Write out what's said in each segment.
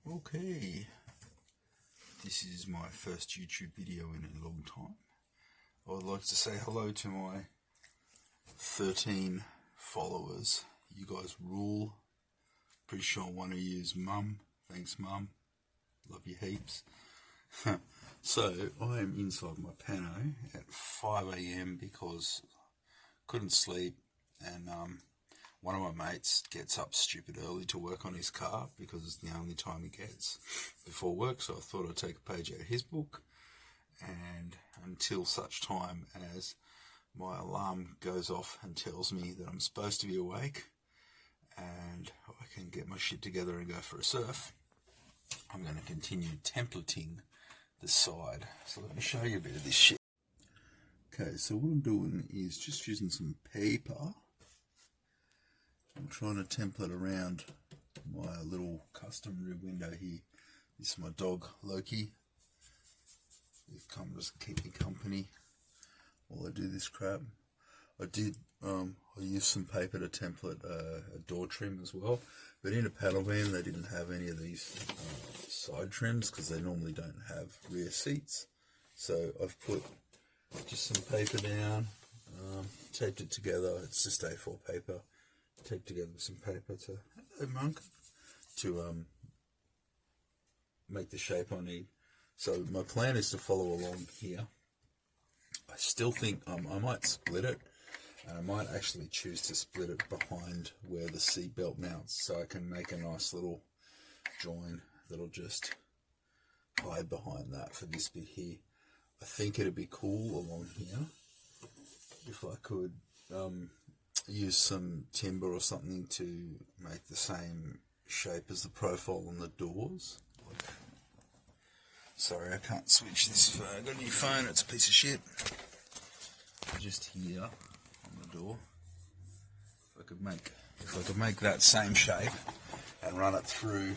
Okay, this is my first YouTube video in a long time. I would like to say hello to my 13 followers. You guys rule. Pretty sure one of you is Mum. Thanks, Mum. Love you heaps. So, I am inside my pano at 5 AM because couldn't sleep, and one of my mates gets up stupid early to work on his car because it's the only time he gets before work, so I thought I'd take a page out of his book, and until such time as my alarm goes off and tells me that I'm supposed to be awake and I can get my shit together and go for a surf, I'm going to continue templating the side. So let me show you a bit of this shit. Okay, so what I'm doing is just using some paper. I'm trying to template around my little custom rear window here. This is my dog, Loki. He's come to keep me company while I do this crap. I used some paper to template a door trim as well, but in a paddle van they didn't have any of these side trims because they normally don't have rear seats. So I've put just some paper down, taped it together. It's just A4 paper, taped together with some paper to, hello monk, to make the shape I need. So my plan is to follow along here. I still think I might split it, and I might actually choose to split it behind where the seat belt mounts, so I can make a nice little join that'll just hide behind that for this bit here. I think it'd be cool along here if I could use some timber or something to make the same shape as the profile on the doors. Sorry, I can't switch this phone. I got a new phone, it's a piece of shit. Just here on the door. If I could make that same shape and run it through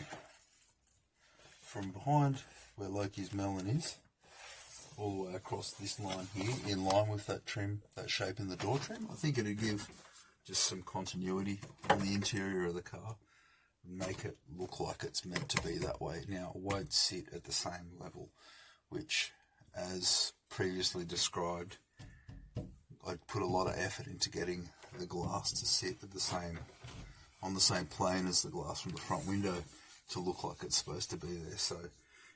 from behind where Loki's melon is, all the way across this line here, in line with that trim, that shape in the door trim, I think it'd give just some continuity on the interior of the car, make it look like it's meant to be that way. Now, it won't sit at the same level, which, as previously described, I'd put a lot of effort into getting the glass to sit at on the same plane as the glass from the front window to look like it's supposed to be there. So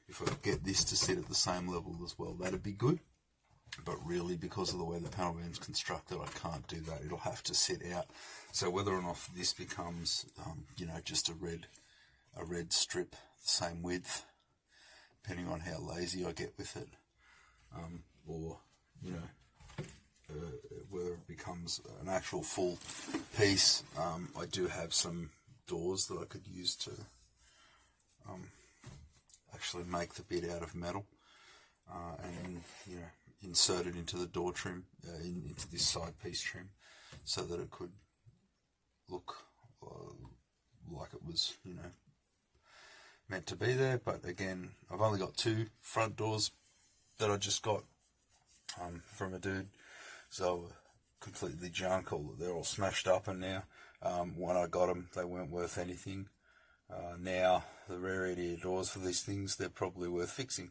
if I could get this to sit at the same level as well, that'd be good. But really, because of the way the panel van's constructed, I can't do that. It'll have to sit out. So whether or not this becomes, just a red strip, the same width, depending on how lazy I get with it, or whether it becomes an actual full piece. I do have some doors that I could use to actually make the bit out of metal, and insert it into the door trim, into this side piece trim, so that it could look like it was, meant to be there. But again, I've only got 2 front doors that I just got from a dude, so completely junk. They're all smashed up, and now when I got them, they weren't worth anything. Now the rarity of doors for these things, they're probably worth fixing.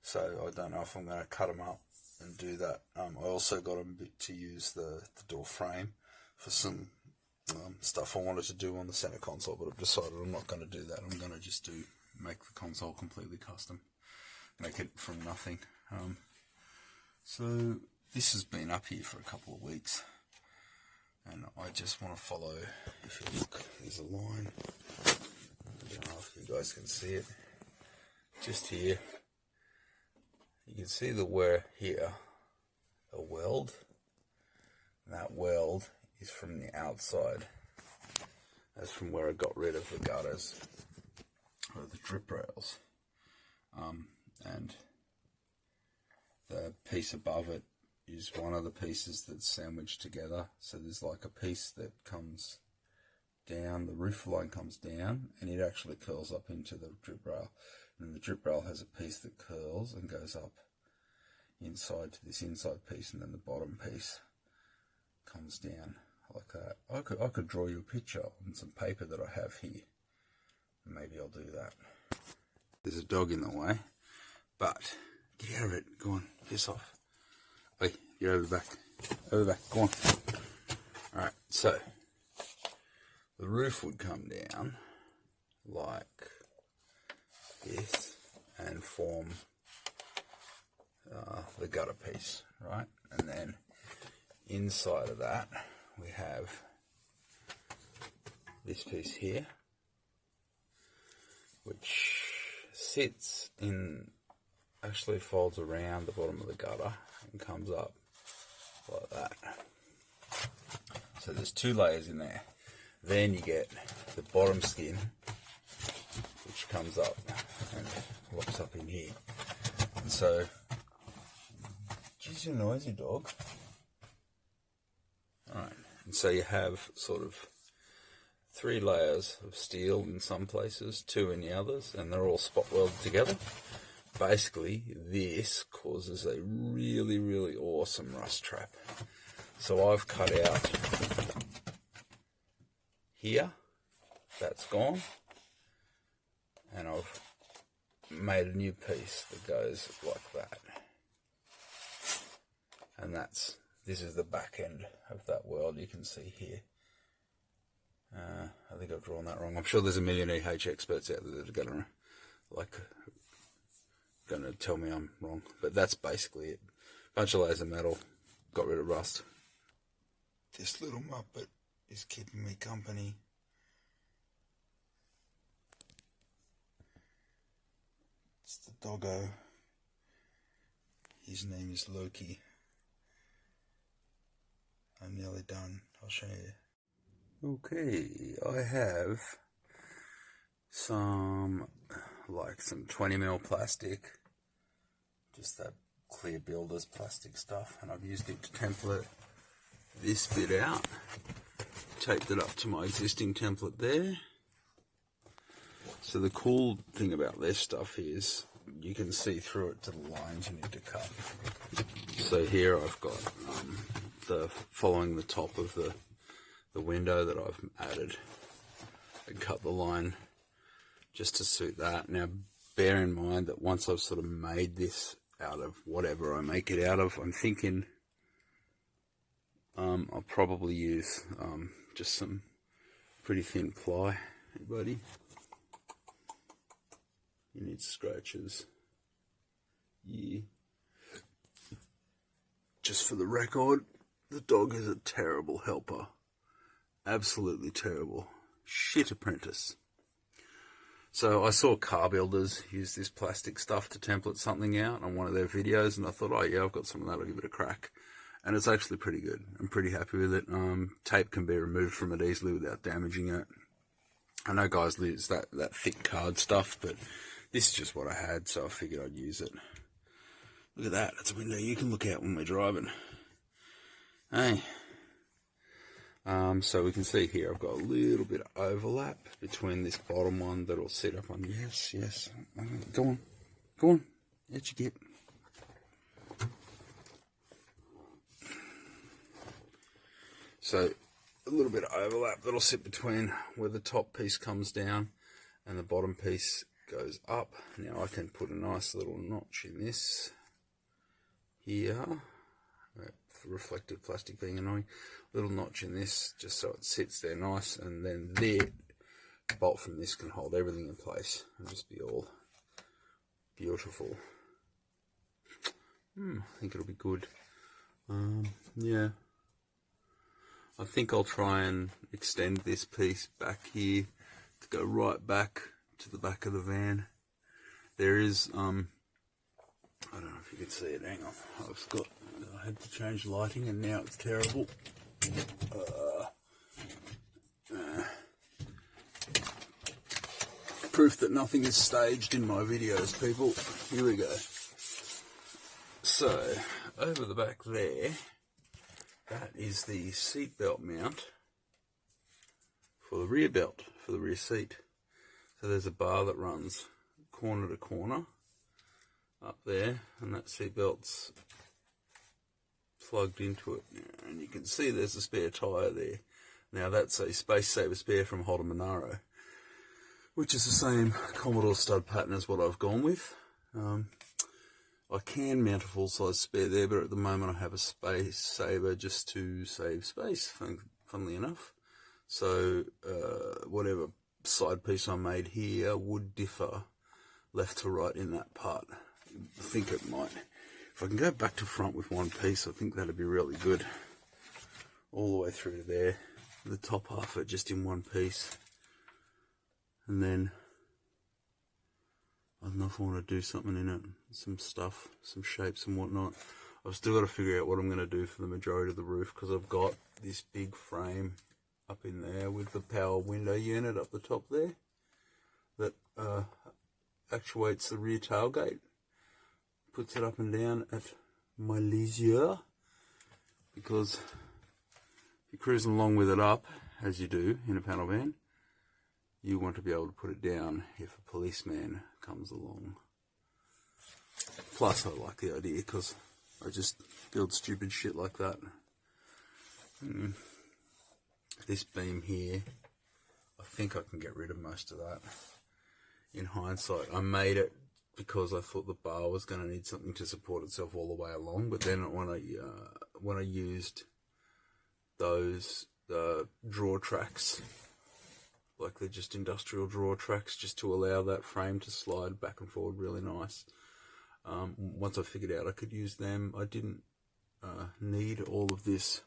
So I don't know if I'm going to cut them up and do that. I also got them to use the door frame for some stuff I wanted to do on the center console, but I've decided I'm not going to do that. I'm going to just make the console completely custom, make it from nothing. So this has been up here for a couple of weeks, and I just want to follow. If you look, there's a line. I don't know if you guys can see it. Just here, you can see the wear here, a weld, and that weld is from the outside. That's from where I got rid of the gutters, or the drip rails, and the piece above it is one of the pieces that's sandwiched together. So there's like a piece that comes down, the roof line comes down, and it actually curls up into the drip rail. And then the drip rail has a piece that curls and goes up inside to this inside piece, and then the bottom piece comes down like that. I could draw you a picture on some paper that I have here. Maybe I'll do that. There's a dog in the way, but get out of it. Go on, piss off. Wait, get over the back. Over the back, go on. Alright, so the roof would come down like this and form the gutter piece, right? And then inside of that we have this piece here, which sits in, actually folds around the bottom of the gutter and comes up like that. So there's two layers in there. Then you get the bottom skin, which comes up and locks up in here. And so, geez, you're a noisy dog. Alright, and so you have sort of 3 layers of steel in some places, 2 in the others, and they're all spot welded together. Basically, this causes a really, really awesome rust trap. So I've cut out here, that's gone, and I've made a new piece that goes like that. And this is the back end of that weld you can see here. I think I've drawn that wrong. I'm sure there's a million EH experts out there that are going to tell me I'm wrong, but that's basically it. Bunch of layers of metal, got rid of rust. This little muppet is keeping me company. It's the doggo. His name is Loki. I'm nearly done. I'll show you. Okay, I have some 20mm plastic, just that clear builder's plastic stuff, and I've used it to template this bit out, taped it up to my existing template there. So the cool thing about this stuff is you can see through it to the lines you need to cut. So here I've got following the top of the window that I've added and cut the line just to suit that. Now bear in mind that once I've sort of made this out of whatever I make it out of, I'm thinking I'll probably use just some pretty thin ply. Hey buddy, you need scratches. Yeah. Just for the record, the dog is a terrible helper. Absolutely terrible. Shit apprentice. So I saw car builders use this plastic stuff to template something out on one of their videos, and I thought, oh yeah, I've got some of that, I'll give it a crack. And it's actually pretty good. I'm pretty happy with it. Tape can be removed from it easily without damaging it. I know guys use that thick card stuff, but this is just what I had, so I figured I'd use it. Look at that, that's a window you can look out when we're driving. Hey. So we can see here I've got a little bit of overlap between this bottom one that'll sit up on. Yes. Go on. Out you get. So a little bit of overlap that'll sit between where the top piece comes down and the bottom piece goes up. Now I can put a nice little notch in this here. Reflective plastic being annoying. Little notch in this just so it sits there nice, and then the bolt from this can hold everything in place and just be all beautiful. I think it'll be good. Yeah, I think I'll try and extend this piece back here to go right back to the back of the van. There is I don't know if you can see it, hang on, I had to change lighting and now it's terrible. Proof that nothing is staged in my videos, people. Here we go. So, over the back there, that is the seat belt mount for the rear belt, for the rear seat. So there's a bar that runs corner to corner up there, and that seat belt's plugged into it, and you can see there's a spare tyre there. Now that's a space saver spare from Holden Monaro, which is the same Commodore stud pattern as what I've gone with. I can mount a full-size spare there, but at the moment I have a space saver just to save space, funnily enough. So whatever side piece I made here would differ left to right in that part. I think it might. If I can go back to front with one piece, I think that'd be really good. All the way through to there. The top half of it just in one piece. And then I don't know if I want to do something in it, some stuff, some shapes and whatnot. I've still got to figure out what I'm going to do for the majority of the roof, because I've got this big frame up in there with the power window unit up the top there that actuates the rear tailgate, puts it up and down at my leisure, because if you're cruising along with it up, as you do in a panel van, you want to be able to put it down if a policeman comes along. Plus, I like the idea because I just build stupid shit like that. This beam here, I think I can get rid of most of that. In hindsight, I made it because I thought the bar was going to need something to support itself all the way along. But then when I used those draw tracks, like they're just industrial draw tracks, just to allow that frame to slide back and forward really nice. Once I figured out I could use them, I didn't need all of this,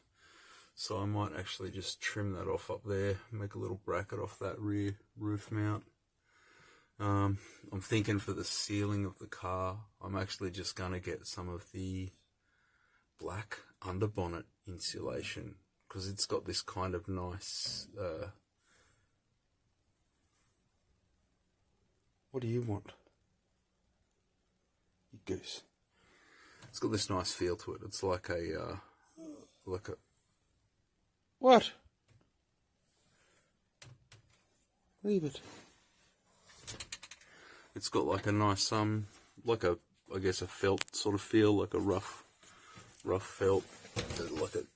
so I might actually just trim that off up there, make a little bracket off that rear roof mount. I'm thinking for the ceiling of the car, I'm actually just going to get some of the black underbonnet insulation, because it's got this kind of nice what do you want, you goose? It's got this nice feel to it. It's like a what? Leave it. It's got like a nice like a, I guess, a felt sort of feel, like a rough felt, like it,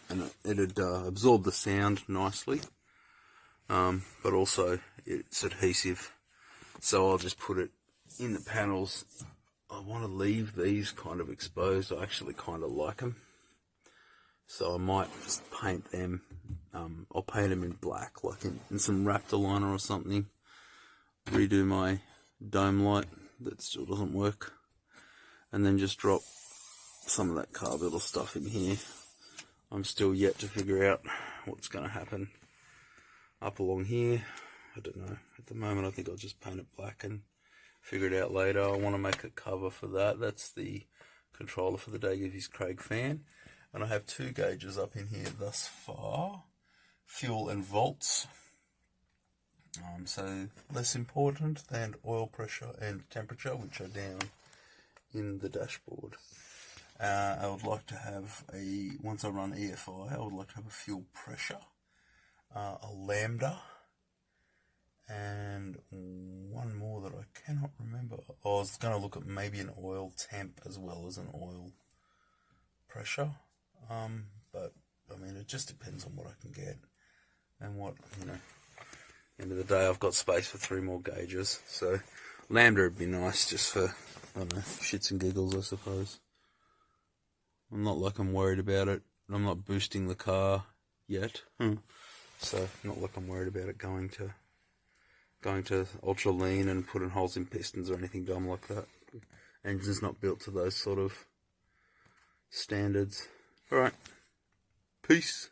and it'd absorb the sound nicely. But also it's adhesive, so I'll just put it in the panels. I want to leave these kind of exposed. I actually kind of like them, so I might just paint them. I'll paint them in black, like in some Raptor liner or something. Redo my dome light that still doesn't work, and then just drop some of that carburetor stuff in here. I'm still yet to figure out what's going to happen up along here. I don't know. At the moment I think I'll just paint it black and figure it out later. I want to make a cover for that. That's the controller for the Davies Craig fan. And I have two gauges up in here thus far. Fuel and volts. So less important than oil pressure and temperature, which are down in the dashboard. I would like to have once I run EFI, I would like to have a fuel pressure, a lambda, and one more that I cannot remember. I was going to look at maybe an oil temp as well as an oil pressure. But I mean, it just depends on what I can get and what, end of the day, I've got space for 3 more gauges, so lambda would be nice just for, I don't know, shits and giggles, I suppose. I'm not like I'm worried about it. I'm not boosting the car yet, so not like I'm worried about it going to ultra lean and putting holes in pistons or anything dumb like that. Engine's not built to those sort of standards. Alright, peace.